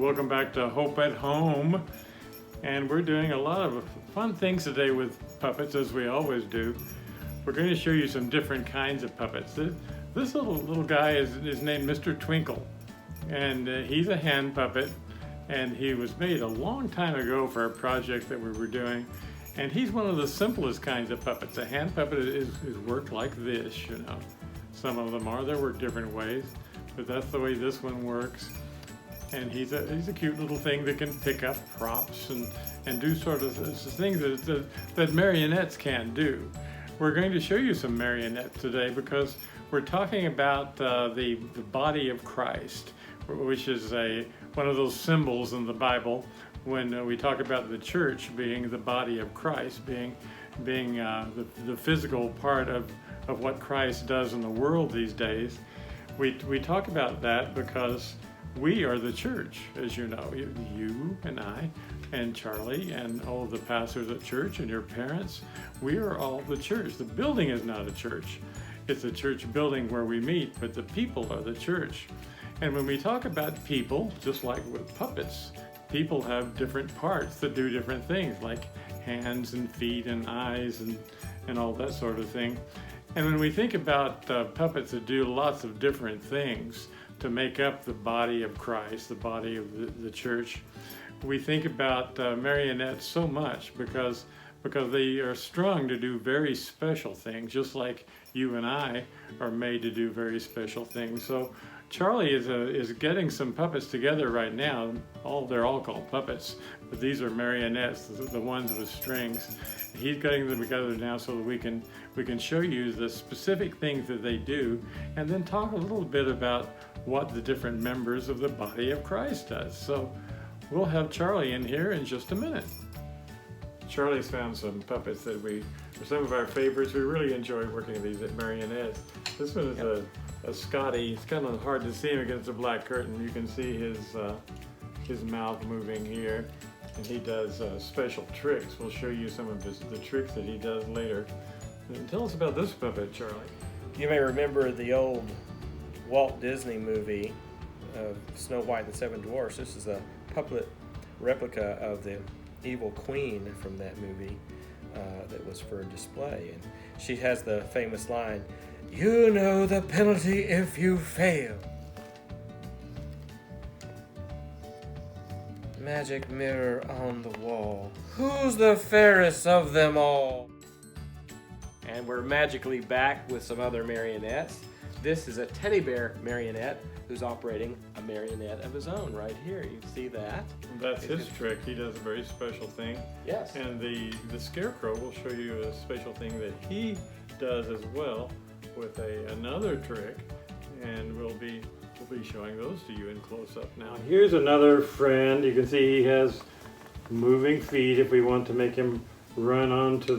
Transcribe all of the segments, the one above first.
welcome back to Hope at Home. And we're doing a lot of fun things today with puppets, as we always do. We're going to show you some different kinds of puppets. This little guy is named Mr. Twinkle, and he's a hand puppet, and he was made a long time ago for a project that we were doing. And he's one of the simplest kinds of puppets. A hand puppet is worked like this, you know. Some of them are, they work different ways, but that's the way this one works. And he's a cute little thing that can pick up props and do sort of things that marionettes can't do. We're going to show you some marionettes today because we're talking about the body of Christ, which is one of those symbols in the Bible when we talk about the church being the body of Christ, being the physical part of what Christ does in the world these days. We talk about that because we are the church, as you know. You and I and Charlie and all of the pastors at church and your parents, we are all the church. The building is not a church. It's a church building where we meet, but the people are the church. And when we talk about people, just like with puppets, people have different parts that do different things, like hands and feet and eyes and all that sort of thing. And when we think about puppets that do lots of different things to make up the body of Christ, the body of the church, we think about marionettes so much because they are strung to do very special things, just like you and I are made to do very special things. So Charlie is getting some puppets together right now. They're all called puppets, but these are marionettes, the ones with strings. He's getting them together now so that we can show you the specific things that they do, and then talk a little bit about what the different members of the body of Christ does. So we'll have Charlie in here in just a minute. Charlie's found some puppets that are some of our favorites. We really enjoy working with these marionettes. This one is a Scotty. It's kind of hard to see him against the black curtain. You can see his mouth moving here, and he does special tricks. We'll show you some of the tricks that he does later. And tell us about this puppet, Charlie. You may remember the old Walt Disney movie of Snow White and the Seven Dwarfs. This is a puppet replica of the evil queen from that movie that was for display. And she has the famous line, "You know the penalty if you fail." Magic mirror on the wall, who's the fairest of them all? And we're magically back with some other marionettes. This is a teddy bear marionette who's operating a marionette of his own right here. You see that? That's his trick. He does a very special thing. Yes. And the scarecrow will show you a special thing that he does as well with another trick, and we'll be showing those to you in close-up now. Here's another friend. You can see he has moving feet if we want to make him run onto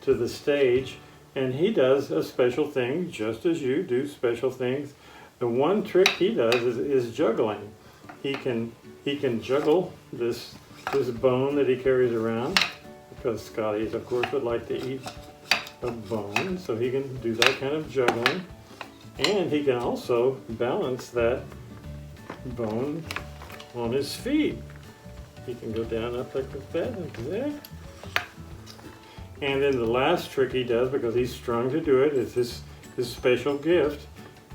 the stage. And he does a special thing, just as you do special things. The one trick he does is juggling. He can juggle this bone that he carries around, because Scotties, of course, would like to eat a bone, so he can do that kind of juggling. And he can also balance that bone on his feet. He can go down up like that and there. And then the last trick he does, because he's strung to do it, is his special gift,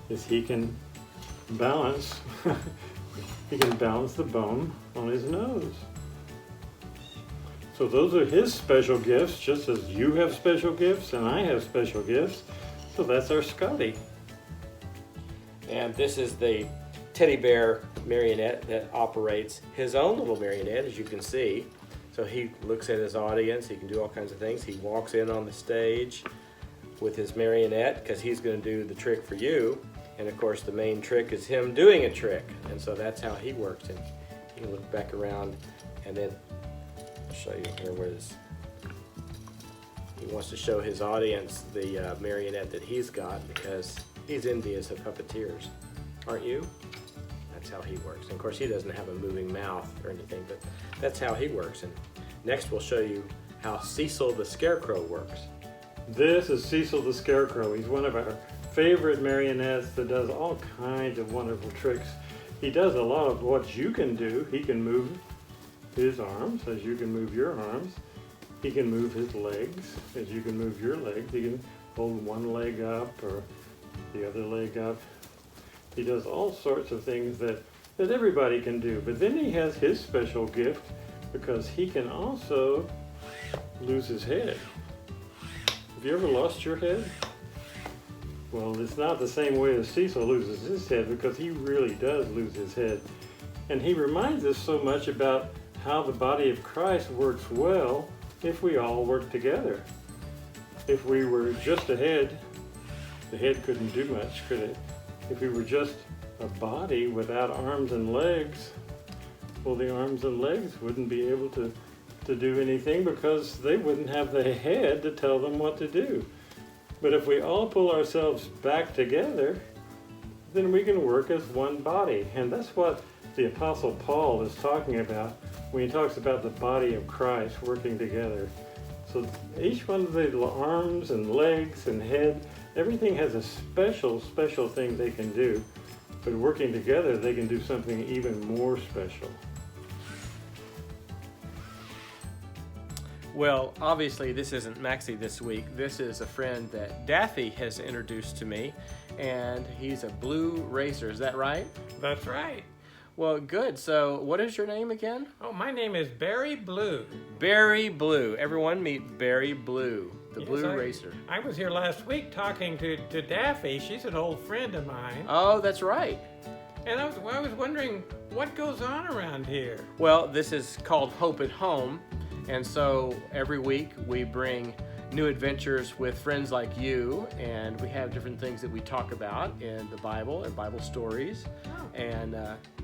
is he can balance the bone on his nose. So those are his special gifts, just as you have special gifts and I have special gifts. So that's our Scotty. And this is the teddy bear marionette that operates his own little marionette, as you can see. So he looks at his audience, he can do all kinds of things. He walks in on the stage with his marionette because he's going to do the trick for you. And of course the main trick is him doing a trick. And so that's how he works. And you can look back around and then I'll show you here where he wants to show his audience the marionette that he's got, because he's envious of puppeteers. Aren't you? That's how he works. And of course he doesn't have a moving mouth or anything, but that's how he works. And next we'll show you how Cecil the Scarecrow works. This is Cecil the Scarecrow. He's one of our favorite marionettes that does all kinds of wonderful tricks. he does a lot of what you can do. He can move his arms as you can move your arms. He can move his legs as you can move your legs. He can hold one leg up or the other leg up. He does all sorts of things that everybody can do. But then he has his special gift because he can also lose his head. Have you ever lost your head? Well, it's not the same way as Cecil loses his head because he really does lose his head. And he reminds us so much about how the body of Christ works well if we all work together. If we were just a head, the head couldn't do much, could it? If we were just a body without arms and legs, well, the arms and legs wouldn't be able to do anything because they wouldn't have the head to tell them what to do. But if we all pull ourselves back together, then we can work as one body. And that's what the Apostle Paul is talking about when he talks about the body of Christ working together. So each one of the arms and legs and head, everything has a special thing they can do. But working together, they can do something even more special. Well, obviously this isn't Maxie this week. This is a friend that Daffy has introduced to me, and he's a blue racer. Is that right? That's right. Well, good. So what is your name again? Oh, my name is Barry Blue. Barry Blue. Everyone meet Barry Blue, the Yes, blue racer. I was here last week talking to Daffy. She's an old friend of mine. Oh, that's right. And I was wondering what goes on around here. Well, this is called Hope at Home. And so every week we bring new adventures with friends like you, and we have different things that we talk about in the Bible and Bible stories and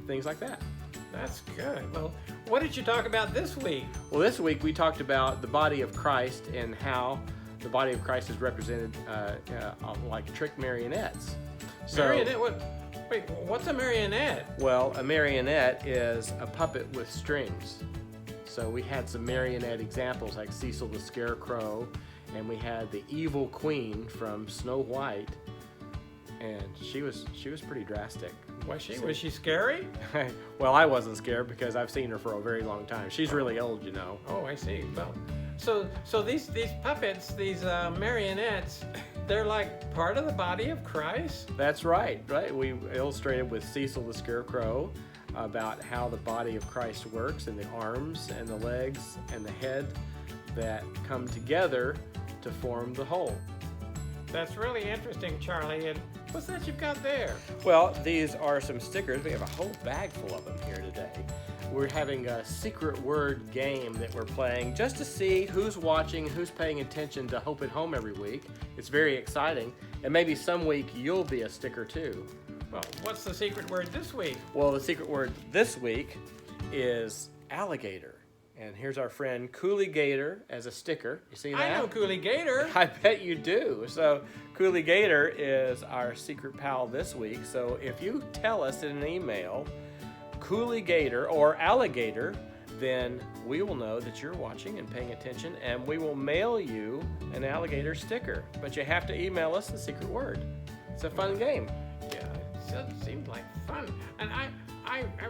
things like that. That's good. Well, what did you talk about this week? Well, this week we talked about the body of Christ and how the body of Christ is represented like trick marionettes. So, Marionette? Wait, what's a marionette? well, a marionette is a puppet with strings. So we had some marionette examples like Cecil the Scarecrow, and we had the evil queen from Snow White, and she was pretty drastic. Was she scary? Well, I wasn't scared because I've seen her for a very long time. She's really old, you know. Oh, I see. Well, so these puppets, these marionettes, they're like part of the body of Christ? That's right. We illustrated with Cecil the Scarecrow about how the body of Christ works, and the arms and the legs and the head that come together to form the whole. That's really interesting, Charlie. And what's that you've got there? Well, these are some stickers. We have a whole bag full of them here today. We're having a secret word game that we're playing just to see who's watching, who's paying attention to Hope at Home every week. It's very exciting, and maybe some week you'll be a sticker too. Well, what's the secret word this week? Well, the secret word this week is alligator. And here's our friend Coolie Gator as a sticker. You see that? I know Coolie Gator. I bet you do. So Coolie Gator is our secret pal this week. So if you tell us in an email, Coolie Gator or alligator, then we will know that you're watching and paying attention, and we will mail you an alligator sticker. But you have to email us the secret word. It's a fun game. Yeah, it seemed like fun. And I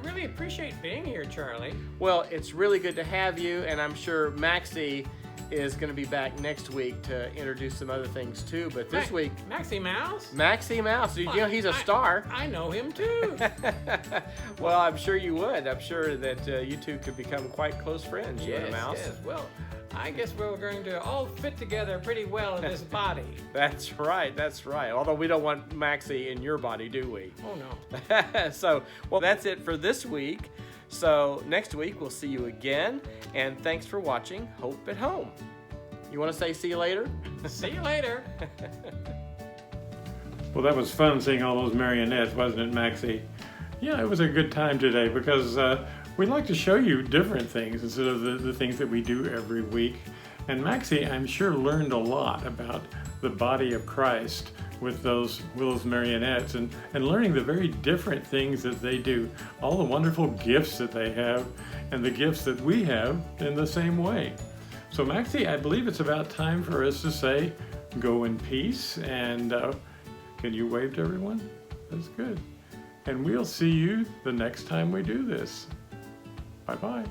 really appreciate being here, Charlie. Well, it's really good to have you, and I'm sure Maxie is going to be back next week to introduce some other things too. But this week, Maxie Mouse? Maxie Mouse, you know he's a star. I know him too. Well, I'm sure you would. I'm sure that you two could become quite close friends, you and a mouse. Yes. Well, I guess we're going to all fit together pretty well in this body. That's right, that's right. Although we don't want Maxie in your body, do we? Oh, no. So, well, that's it for this week. So next week we'll see you again, and thanks for watching Hope at Home. You want to say see you later? See you later. Well, that was fun seeing all those marionettes, wasn't it, Maxie? Yeah, it was a good time today because we like to show you different things instead of the things that we do every week. And Maxie, I'm sure, learned a lot about the body of Christ with those marionettes and learning the very different things that they do, all the wonderful gifts that they have and the gifts that we have in the same way. So Maxie, I believe it's about time for us to say, go in peace, and can you wave to everyone? That's good. and we'll see you the next time we do this. Bye-bye.